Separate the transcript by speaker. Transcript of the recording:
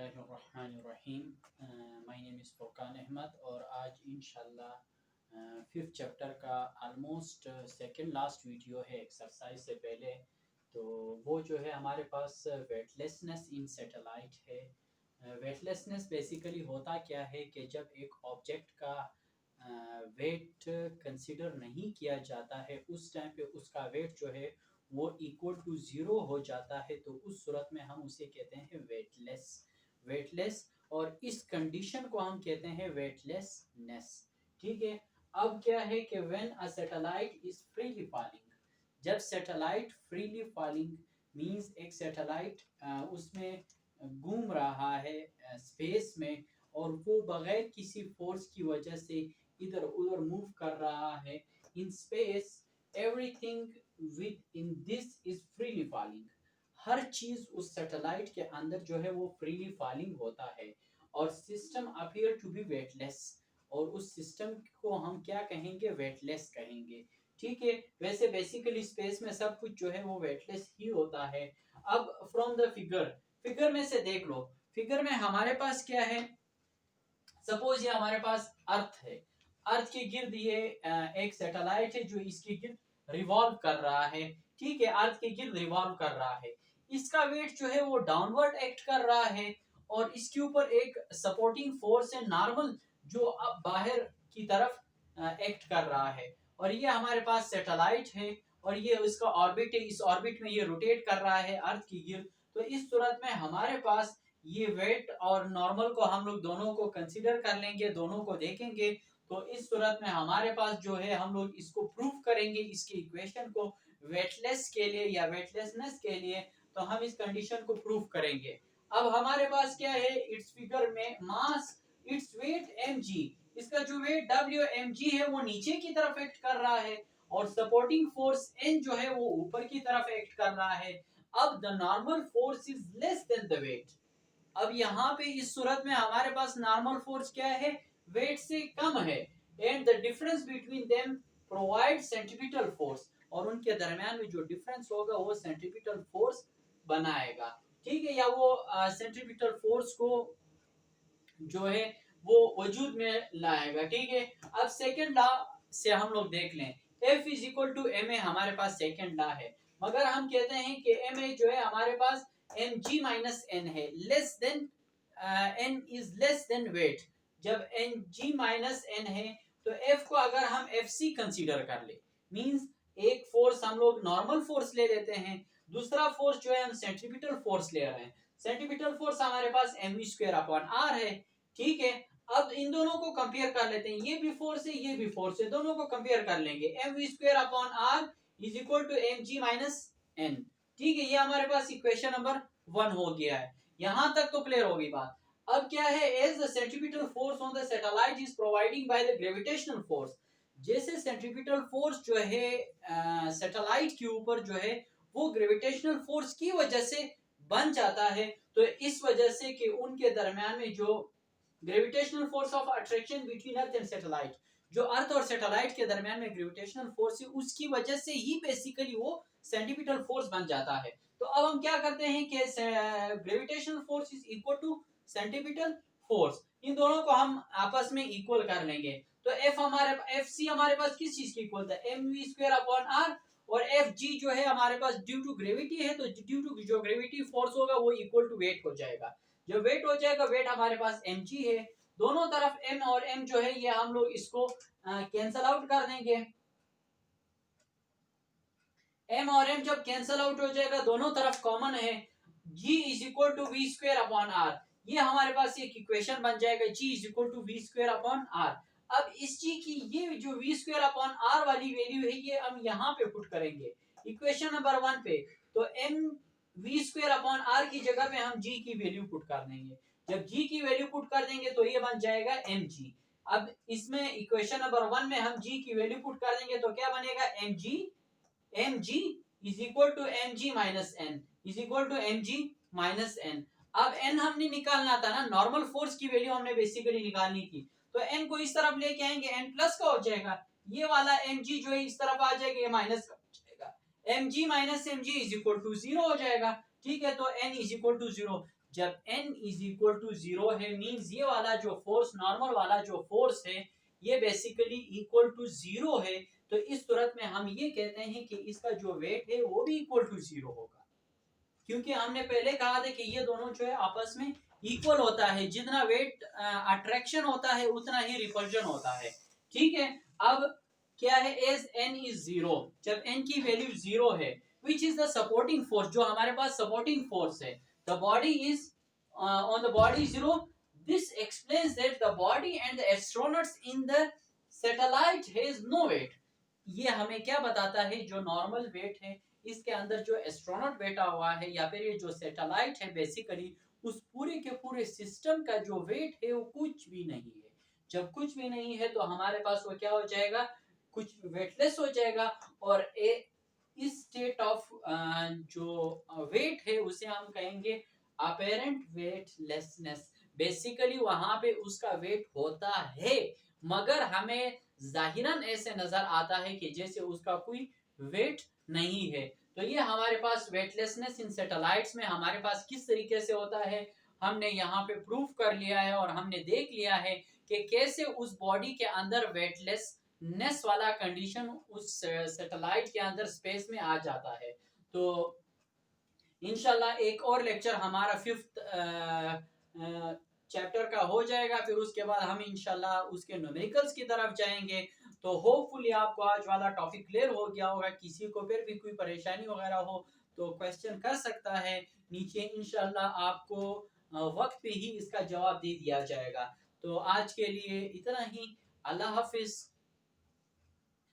Speaker 1: बिस्मिल्लाहिर्रहमानिर्रहीम। My name is Furqan Ahmed और आज इंशाल्लाह फिफ्थ चैप्टर का आलमोस्ट सेकंड लास्ट वीडियो है एक्सरसाइज से पहले। तो वो जो है हमारे पास वेटलेसनेस इन सैटेलाइट है। वेटलेसनेस बेसिकली होता क्या है कि जब एक ऑब्जेक्ट का वेट कंसिडर नहीं किया जाता है उस टाइम पे उसका वेट जो है वो इक्वल टू ज़ीरो हो जाता है, तो उस सूरत में हम उसे कहते हैं वेटलेस। और इस कंडीशन को हम कहते हैं वेटलेसनेस। ठीक है। अब क्या है कि when a satellite is freely falling, जब सैटेलाइट फ्रीली फॉलिंग मींस एक सैटेलाइट उसमें घूम रहा है स्पेस में और वो बगैर किसी फोर्स की वजह से इधर उधर मूव कर रहा है in space, everything within this is freely falling. हर चीज उस सैटेलाइट के अंदर जो है वो फ्रीली फॉलिंग होता है और system appear to be weightless, और उस सिस्टम को हम क्या कहेंगे, वेटलेस कहेंगे। ठीक है। वैसे बेसिकली स्पेस में सब कुछ जो है वो वेटलेस ही होता है। अब फ्रॉम द फिगर में से देख लो, फिगर में हमारे पास क्या है, सपोज ये हमारे पास अर्थ है, अर्थ के गिर्द ये एक सैटेलाइट है जो इसके गिर्द रिवॉल्व कर रहा है। ठीक है, अर्थ के गिर्द रिवॉल्व कर रहा है। इसका वेट जो है वो डाउनवर्ड एक्ट कर रहा है और इसके ऊपर एक सपोर्टिंग फोर्स है नॉर्मल जो अब बाहर की तरफ एक्ट कर रहा है। और ये हमारे पास सैटेलाइट है और ये उसका ऑर्बिट है, इस ऑर्बिट में ये रोटेट कर रहा है अर्थ की गिर्द। तो इस सूरत में हमारे पास ये वेट और नॉर्मल को हम लोग दोनों को कंसीडर कर लेंगे, दोनों को देखेंगे। तो इस सूरत में हमारे पास जो है हम लोग इसको प्रूव करेंगे, इसकी इक्वेशन को वेटलेस के लिए या वेटलेसनेस के लिए। तो हम इस कंडीशन को प्रूव करेंगे। अब हमारे पास क्या है, इट्स फिगर में मास इट्स वेट mg, इसका जो वेट wmg है वो नीचे की तरफ एक्ट कर रहा है और सपोर्टिंग फोर्स n जो है वो ऊपर की तरफ एक्ट कर रहा है। अब the normal force is less than the weight. अब यहाँ पे इस सूरत में हमारे पास नॉर्मल फोर्स क्या है, वेट से कम है, and the difference between them provide centripetal force, और उनके दरमियान में जो डिफरेंस होगा वो सेंट्रीपिटल फोर्स बनाएगा। ठीक है, या वो सेंट्रीपिटल फोर्स को जो है वो वजूद में लाएगा। ठीक है। अब सेकंड लॉ से हम लोग देख लें, F is equal to M A हमारे पास सेकंड लॉ है, मगर हम कहते हैं कि एम ए जो है हमारे पास mg माइनस एन है, less than N is less than weight. जब mg माइनस एन है तो f को अगर हम fc कंसीडर कर ले, मींस एक फोर्स हम लोग नॉर्मल फोर्स ले लेते हैं, दूसरा फोर्स जो है हम सेंट्रीपिटल फोर्स ले रहे हैं। सेंट्रीपिटल फोर्स हमारे पास mv स्क्वायर अपॉन r है। ठीक है। अब इन दोनों को कंपेयर कर लेते हैं, ये भी फोर्स है ये भी फोर्स है, दोनों को कंपेयर कर लेंगे। mv square upon r is equal to mg minus n। ठीक है, ये हमारे पास इक्वेशन नंबर 1 हो गया है। यहां तक तो क्लियर होगी बात। अब क्या है, as the centripetal force on the satellite is providing by the gravitational force, जैसे सेंट्रीपिटल फोर्स जो है सैटेलाइट के ऊपर जो है वो ग्रेविटेशनल फोर्स की वजह से बन जाता है, तो इस वजह से कि उनके दरमियान में जो gravitational force of attraction between earth and satellite, जो अर्थ और सैटेलाइट के दरमियान में ग्रेविटेशनल फोर्स है उसकी वजह से ही बेसिकली वो सेंट्रीपिटल फोर्स बन जाता है। तो अब हम क्या करते हैं कि gravitational force is equal to centripetal force, इन दोनों को हम आपस में इक्वल कर लेंगे। तो एफ सी हमारे पास किस चीज की इक्वल था, M V square upon R, और एफ जी जो है हमारे पास ड्यू टू ग्रेविटी है, तो ड्यू टू जो ग्रेविटी फोर्स होगा वो इक्वल टू वेट हो जाएगा। जो वेट हो जाएगा, वेट हमारे पास mg है, दोनों तरफ m और m जो है ये हम लोग इसको कैंसल आउट कर देंगे। m और m जब कैंसल आउट हो जाएगा, दोनों तरफ कॉमन है, g is equal to V square upon R, ये हमारे पास एक इक्वेशन बन जाएगा, g is equal to V square upon R. अब इस g की ये जो वी स्क्वायर अपॉन आर वाली वैल्यू है ये हम यहाँ पे पुट करेंगे इक्वेशन नंबर 1 पे। तो m V square upon R की जगह पे हम g की वैल्यू पुट कर देंगे। जब g की वैल्यू पुट कर देंगे तो ये बन जाएगा mg। अब इसमें इक्वेशन नंबर 1 में हम g की वैल्यू पुट कर देंगे तो क्या बनेगा, mg is equal to mg minus n, is equal to mg minus n। अब n हमने निकालना था ना, नॉर्मल फोर्स की वैल्यू हमने बेसिकली निकालनी थी, तो n को इस तरफ लेके आएंगे, n प्लस का हो जाएगा, ये वाला mg जो है इस तरफ आ जाएगा, ये माइनस का हो जाएगा, mg minus mg is equal to 0 हो जाएगा। ठीक है, तो n इज इक्वल टू 0। जब n इज इक्वल टू 0 है, मींस ये वाला जो फोर्स, नॉर्मल वाला जो फोर्स है, ये बेसिकली इक्वल टू 0 है, तो इस सूरत में हम ये कहते हैं कि इसका जो वेट है वो भी इक्वल टू 0 होगा, क्योंकि हमने पहले कहा था कि ये दोनों जो है आपस में इक्वल होता है, जितना वेट अट्रैक्शन होता है उतना ही रिपल्जन होता है। ठीक है, अब क्या है, एज n इज 0, जब n की वैल्यू 0 है, which is the supporting force, जो हमारे पास सपोर्टिंग फोर्स है, the body is on the body 0, this explains that the body and the astronauts in the satellite has no weight. ये हमें क्या बताता है, जो नॉर्मल वेट है, इसके अंदर जो एस्ट्रोनॉट बैठा हुआ है या फिर ये जो सैटेलाइट है, बेसिकली उस पूरे के पूरे सिस्टम का जो वेट है वो कुछ भी नहीं है। जब कुछ भी नहीं है तो हमारे पास वो क्या हो जाएगा, कुछ वेटलेस हो जाएगा, और इस स्टेट ऑफ जो वेट है उसे हम कहेंगे अपेरेंट वेटलेसनेस। बेसिकली वहां पे उसका वेट होता है, मगर हमें जाहिरन ऐसे नजर आता है कि जैसे उसका कोई वेट नहीं है। तो ये हमारे पास वेटलेसनेस इन सैटेलाइट्स में हमारे पास किस तरीके से होता है, हमने यहाँ पे प्रूफ कर लिया है और हमने देख लिया है कि कैसे उस बॉडी के अंदर वेटलेसनेस वाला कंडीशन उस सैटेलाइट के अंदर स्पेस में आ जाता है। तो इंशाल्लाह एक और लेक्चर हमारा 5th चैप्टर का हो जाएगा, फिर उसके बाद हम इंशाल्लाह उसके न्यूमेरिकल्स की तरफ जाएंगे। तो होपफुली आपको आज वाला टॉपिक क्लियर हो गया होगा। किसी को फिर भी कोई परेशानी वगैरह हो तो क्वेश्चन कर सकता है नीचे, इंशाल्लाह आपको वक्त पे ही इसका जवाब दे दिया जाएगा। तो आज के लिए इतना ही, अल्लाह हाफिज।